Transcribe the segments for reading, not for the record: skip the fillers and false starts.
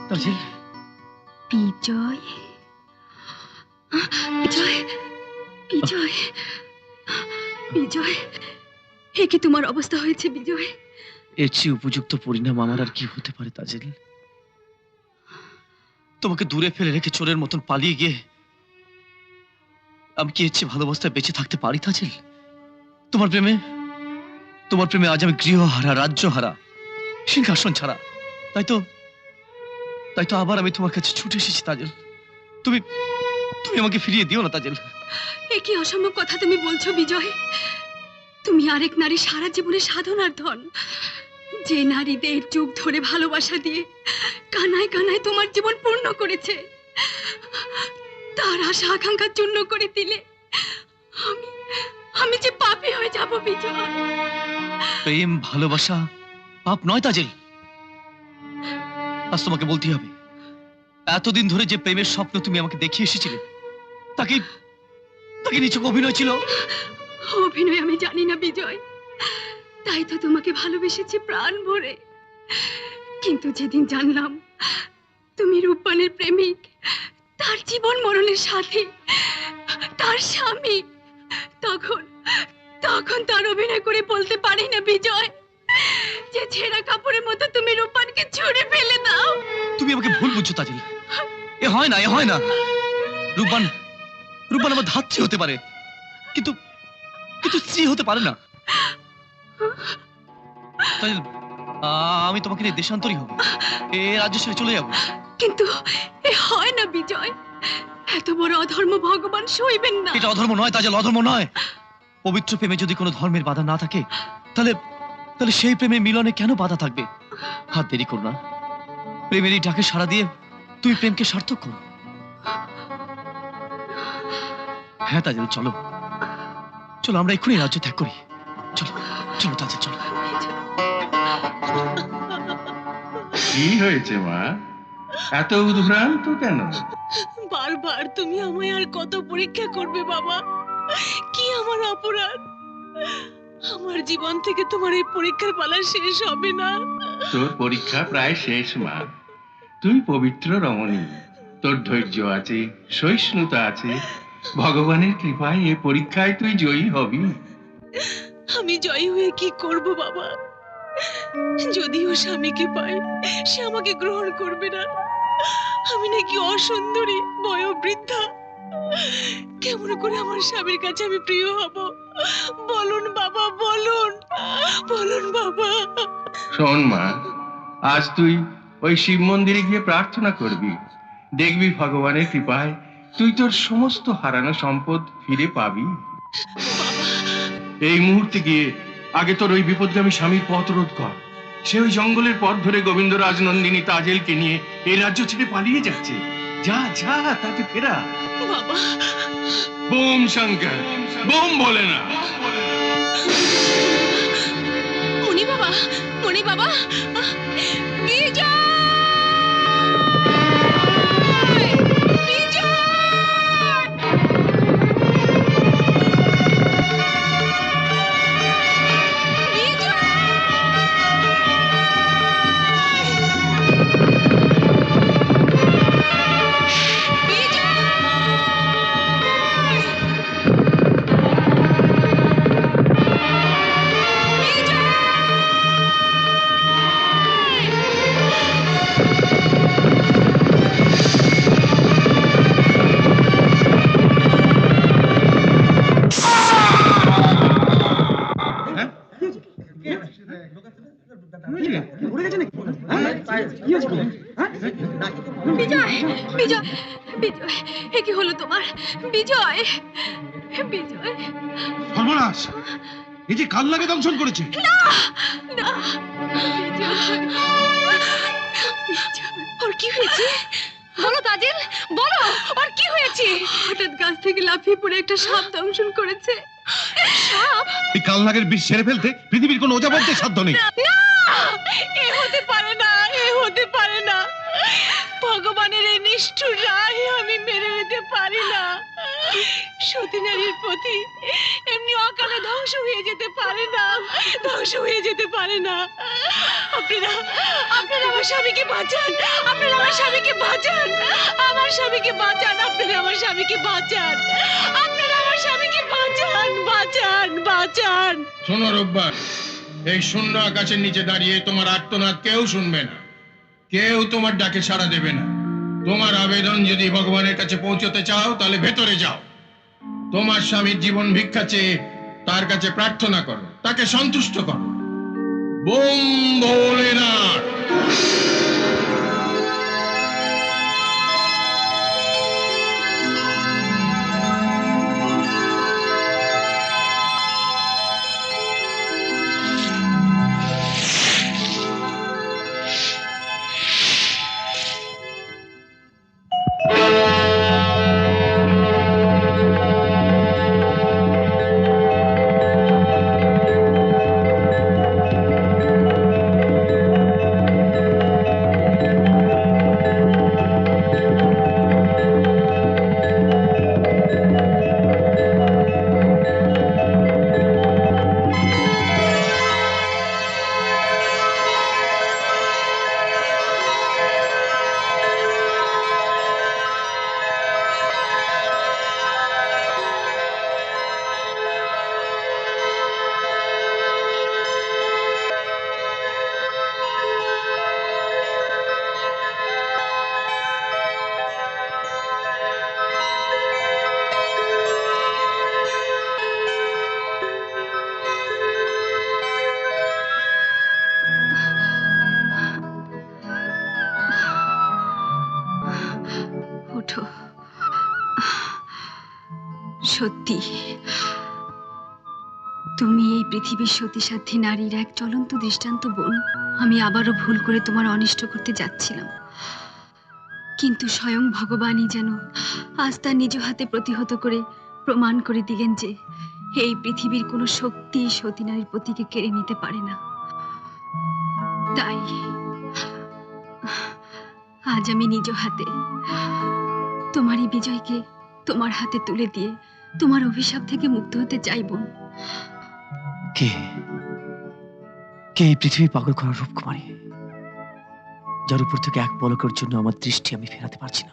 তাজিল, বিজয়, বিজয়, বিজয়, বিজয়, এ কি তোমার অবস্থা হয়েছে বিজয়? এর চেয়ে উপযুক্ত পরিণাম আমার আর কি হতে পারে তাজিল? তোমাকে দূরে ফেলে রেখে চোরের মতন পালিয়ে গিয়ে আমি কি এর চেয়ে ভালো অবস্থায় বেঁচে থাকতে পারি তাজিল? তোমার প্রেমে আজ আমি গৃহহারা, রাজ্যহারা, সিংহাসন ছাড়া। তাই তো আবার আমি তোমার কাছে ছুটে এসেছি তাজিল। তুমি তুমি আমাকে ফিরিয়ে দিও না তাজিল। এ কি অসম্ভব কথা তুমি বলছো বিজয়? তুমি আরেক নারী সারা জীবনে সাধনার ধন, যে নারী দেড় যুগ ধরে ভালোবাসা দিয়ে কানায় কানায় তোমার জীবন পূর্ণ করেছে, তার আশা আকাঙ্ক্ষা চূর্ণ করে দিলে আমি আমি যে পাপী হয়ে যাব বিজয়। প্রেম ভালোবাসা পাপ নয় তাজিল। আজ তোমাকে বলতেই হবে, এতদিন ধরে যে প্রেমের স্বপ্ন তুমি আমাকে দেখিয়ে এসেছিলে তাকে নিছক অভিনয় ছিল। অভিনয় আমি জানি না বিজয়, তাই তো তোমাকে ভালোবেসেছি প্রাণ ভরে। কিন্তু যেদিন জানলাম তুমি রূপবানের প্রেমিক, তার জীবন মরণের সাথী, তার স্বামী, তখন তখন তার অভিনয় করে বলতে পারি না বিজয় যে ছেঁড়া কাপড়ের মতো তুমি রূপবানকে ছুঁড়ে ফেলে দাও। তুমি আমাকে ভুল বুঝছো তাজিল। এ হয় না। রূপবান আমার ধাত্রী হতে পারে, কিন্তু স্ত্রী হতে পারে না তাজিল। আমি তোমাকে নিয়ে দেশান্তরী হব, এ রাজ্য ছেড়ে চলে যাব। কিন্তু এ হয় না বিজয়, এত বড় অধর্ম ভগবান সইবেন না। এটা অধর্ম নয় তাজিল, অধর্ম নয়। পবিত্র প্রেমে যদি কোনো ধর্মের বাধা না থাকে তাহলে সেই প্রেমে মিলনে কেন বাধা থাকবে? হাত দেরি করো না, প্রেমের এই ডাকে সাড়া দিয়ে তুমি প্রেমকে সার্থক করো। হ্যাঁ তাজিল, চলো আমরা এক্ষুনি রাজ্য ত্যাগ করি। চলো তাজিল, চলো। কি হয়েছে মা, এত উদ্ভ্রান্ত কেন? বারবার তুমি আমায় আর কত পরীক্ষা করবে বাবা? কি আমার অপরাধ? আমার জীবন থেকে তোমার এই পরীক্ষার পালা শেষ হবে না। তোর পরীক্ষা প্রায় শেষ মা। তুই পবিত্র রমণী, তোর ধৈর্য আছে, সহিষ্ণুতা আছে। ভগবানের কৃপায় এই পরীক্ষায় তুই জয়ী হবি। আমি জয়ী হয়ে কি করব বাবা? যদিও স্বামীকে পাই, সে আমাকে গ্রহণ করবে না। আমি নাকি অসুন্দরী, বয়োবৃদ্ধা। কেমন করে আমার স্বামীর কাছে আমি প্রিয় হব? বলুন বাবা, বলুন বাবা। শোন মা, আজ তুই ওই শিব মন্দিরে গিয়ে প্রার্থনা করবি। দেখবি ভগবানের কৃপায় তুই তোর সমস্ত হারানো সম্পদ ফিরে পাবি। এই মুহূর্তে গিয়ে আগে তোর ওই বিপদগামী স্বামীর পথ রোধ কর। সে ওই জঙ্গলের পথ ধরে গোবিন্দরাজ নন্দিনী তাজেলকে নিয়ে এই রাজ্য ছেড়ে পালিয়ে যাচ্ছে। যা তাকে ফেরা। বাবা, বোম শঙ্কর, বোম বলে না। মণি বাবা, বিজয়! বিজয়, বিজয়, বিজয়, এ কি হলো তোমার? বিজয়, বিজয়! সর্বনাশ! এই যে কাল্লাকে দংশন করেছে। না, না, বিজয়, ওর কি হয়েছে? বলো তাজিল, বলো, ওর কি হয়েছে? হঠাৎ গাছ থেকে লাফিয়ে পড়ে একটা সাপ দংশন করেছে। সাপ? এই কাল্লাকের বিষ সেরে ফেলতে পৃথিবীর কোনো ওঝাবন্তের সাধ্য নেই। না, এ হতে পারে না। ভগবানের এই নিষ্ঠুর রায় আমি মেনে নিতে পারি না। সতী নারীর প্রতি এমনি অকালে ধ্বংস হয়ে যেতে পারে না, ধ্বংস হয়ে যেতে পারে না। আপনারা আপনারা আমার স্বামীকে বাঁচান, আপনারা আমার স্বামীকে বাঁচান, আমার স্বামীকে বাঁচান, আপনারা আমার স্বামীকে বাঁচান, আপনারা আমার স্বামীকে বাঁচান, বাঁচান, বাঁচান। শোনো রোববার, এই শূন্য আকাশের নিচে দাঁড়িয়ে তোমার আর্তনাদ কেউ শুনবে না, কেউ তোমার ডাকে সাড়া দেবে না। তোমার আবেদন যদি ভগবানের কাছে পৌঁছতে চাও তাহলে ভেতরে যাও, তোমার স্বামীর জীবন ভিক্ষা চেয়ে তার কাছে প্রার্থনা করো, তাকে সন্তুষ্ট করো। বোম ভোলেনাথ। ওঠো। সত্যি তুমি এই পৃথিবীর সতীসাধ্যী নারীর এক জ্বলন্ত দৃষ্টান্ত বোন। আমি আবারও ভুল করে তোমার অনিষ্ট করতে যাচ্ছিলাম, কিন্তু স্বয়ং ভগবানই যেন আজ তার নিজ হাতে প্রতিহত করে প্রমাণ করে দিলেন যে এই পৃথিবীর কোনো শক্তি সতী নারীর পতিকে কেড়ে নিতে পারে না। তাই আজ আমি নিজ হাতে তোমারই বিজয়কে তোমার হাতে তুলে দিয়ে তোমার অভিশাপ থেকে মুক্ত হতে চাইব। কে কে এই পৃথিবী পাগল করার রূপকুমারী, যার উপর থেকে এক পলকের জন্য আমার দৃষ্টি আমি ফেরাতে পারছি না?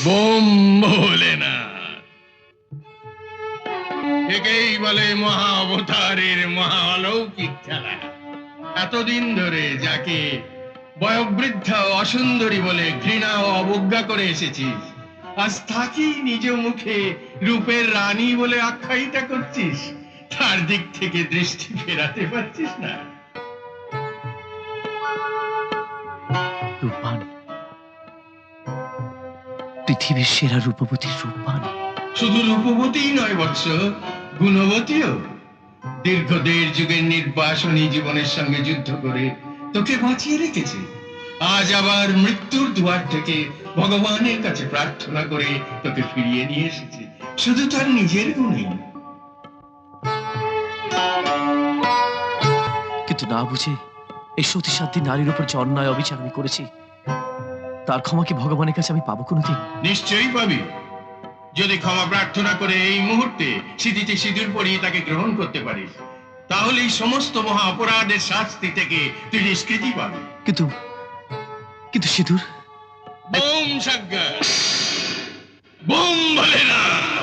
বোম ভোলেনাথ। একেই বলে মহা অবতারের মহা অলৌকিক খেলা। এতদিন ধরে যাকে বয়োবৃদ্ধা ও অসুন্দরী বলে ঘৃণা ও অবজ্ঞা করে এসেছিস, আজ তাকেই নিজ মুখে রূপের রানী বলে আখ্যায়িতা করছিস, তার দিক থেকে দৃষ্টি ফেরাতে পারছিস না। রূপবান, পৃথিবীর সেরা রূপবতী রূপবান। শুধু রূপবতীই নয় বৎস, গুণবতীও। দীর্ঘ 1.5 যুগের নির্বাসনী জীবনের সঙ্গে যুদ্ধ করে তোকে বাঁচিয়ে রেখেছে। আজ আবার মৃত্যুর দুয়ার থেকে ভগবানের কাছে প্রার্থনা করে তোকে ফিরিয়ে নিয়ে এসেছে, শুধু তার নিজের গুণে। কিন্তু না বুঝে এই সতীসাধ্যী নারীর উপর যে অন্যায় অবিচার আমি করেছি, তার ক্ষমা কি ভগবানের কাছে আমি পাবো কোনোদিন? নিশ্চয়ই পাবি, যদি ক্ষমা প্রার্থনা করে এই মুহূর্তে সিঁথিতে সিঁদুর পরিয়ে তাকে গ্রহণ করতে পারিস, তাহলে এই সমস্ত মহা অপরাধের শাস্তি থেকে তুই নিষ্কৃতি পাবি। কিন্তু কিন্তু সিঁদুর। বোম সাজ্ঞা, বোম ভোলেনাথ।